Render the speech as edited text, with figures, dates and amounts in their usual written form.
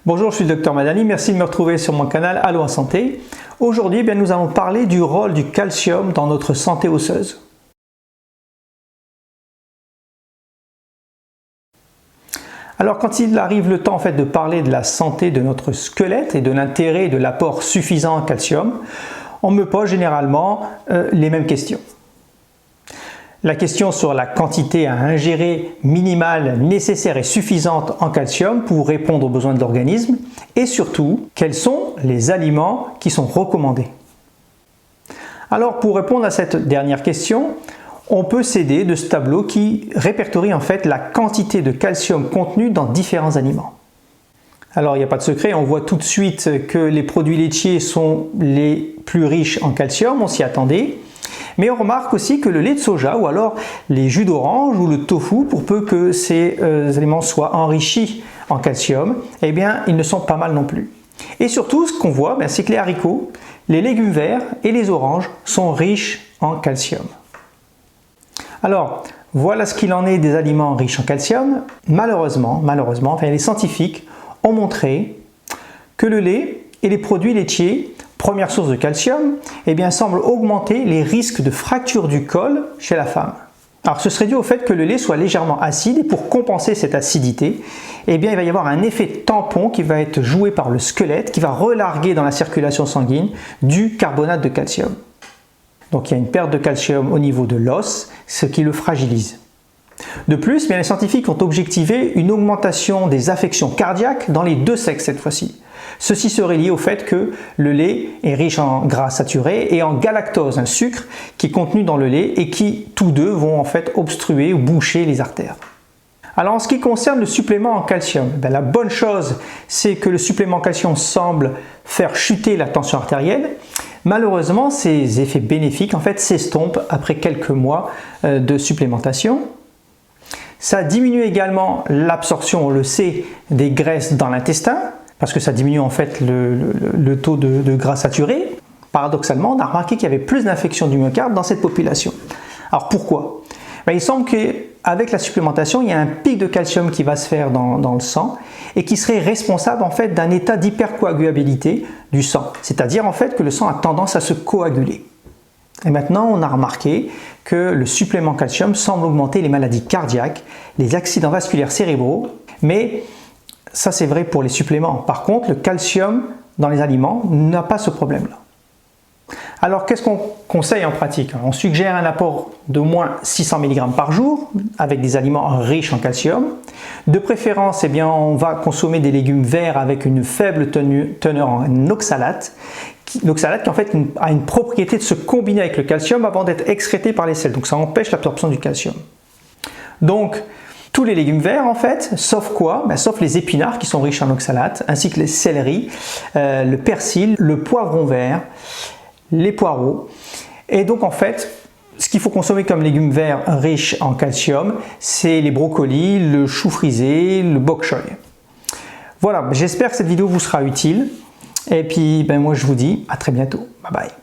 Bonjour, je suis le Dr Madani, merci de me retrouver sur mon canal Aloha Santé. Aujourd'hui, nous allons parler du rôle du calcium dans notre santé osseuse. Alors quand il arrive le temps de parler de la santé de notre squelette et de l'intérêt de l'apport suffisant en calcium, on me pose généralement les mêmes questions. La question sur la quantité à ingérer minimale, nécessaire et suffisante en calcium pour répondre aux besoins de l'organisme et surtout, quels sont les aliments qui sont recommandés. Alors pour répondre à cette dernière question, on peut s'aider de ce tableau qui répertorie la quantité de calcium contenu dans différents aliments. Alors il n'y a pas de secret, on voit tout de suite que les produits laitiers sont les plus riches en calcium, on s'y attendait. Mais on remarque aussi que le lait de soja ou alors les jus d'orange ou le tofu, pour peu que ces aliments soient enrichis en calcium, ils ne sont pas mal non plus. Et surtout, ce qu'on voit, c'est que les haricots, les légumes verts et les oranges sont riches en calcium. Alors, voilà ce qu'il en est des aliments riches en calcium. Malheureusement, les scientifiques ont montré que le lait et les produits laitiers, première source de calcium, semblent augmenter les risques de fracture du col chez la femme. Alors ce serait dû au fait que le lait soit légèrement acide et pour compenser cette acidité, il va y avoir un effet tampon qui va être joué par le squelette qui va relarguer dans la circulation sanguine du carbonate de calcium. Donc il y a une perte de calcium au niveau de l'os, ce qui le fragilise. De plus, les scientifiques ont objectivé une augmentation des affections cardiaques dans les deux sexes cette fois-ci. Ceci serait lié au fait que le lait est riche en gras saturés et en galactose, un sucre qui est contenu dans le lait et qui, tous deux, vont obstruer ou boucher les artères. Alors en ce qui concerne le supplément en calcium, la bonne chose c'est que le supplément en calcium semble faire chuter la tension artérielle. Malheureusement, ces effets bénéfiques s'estompent après quelques mois de supplémentation. Ça diminue également l'absorption, on le sait, des graisses dans l'intestin, parce que ça diminue le taux de gras saturé. Paradoxalement, on a remarqué qu'il y avait plus d'infections du myocarde dans cette population. Alors pourquoi? Il semble qu'avec la supplémentation, il y a un pic de calcium qui va se faire dans le sang et qui serait responsable d'un état d'hypercoagulabilité du sang. C'est-à-dire que le sang a tendance à se coaguler. Et maintenant, on a remarqué que le supplément calcium semble augmenter les maladies cardiaques, les accidents vasculaires cérébraux, mais ça c'est vrai pour les suppléments. Par contre, le calcium dans les aliments n'a pas ce problème-là. Alors qu'est-ce qu'on conseille en pratique? On suggère un apport d'au moins 600 mg par jour avec des aliments riches en calcium. De préférence, on va consommer des légumes verts avec une faible teneur en oxalate. L'oxalate qui a une propriété de se combiner avec le calcium avant d'être excrété par les selles. Donc ça empêche l'absorption du calcium. Donc tous les légumes verts sauf quoi? Sauf les épinards qui sont riches en oxalate, ainsi que les céleris, le persil, le poivron vert, les poireaux. Et donc ce qu'il faut consommer comme légumes verts riches en calcium, c'est les brocolis, le chou frisé, le bok choy. Voilà, j'espère que cette vidéo vous sera utile. Et puis moi je vous dis à très bientôt. Bye bye.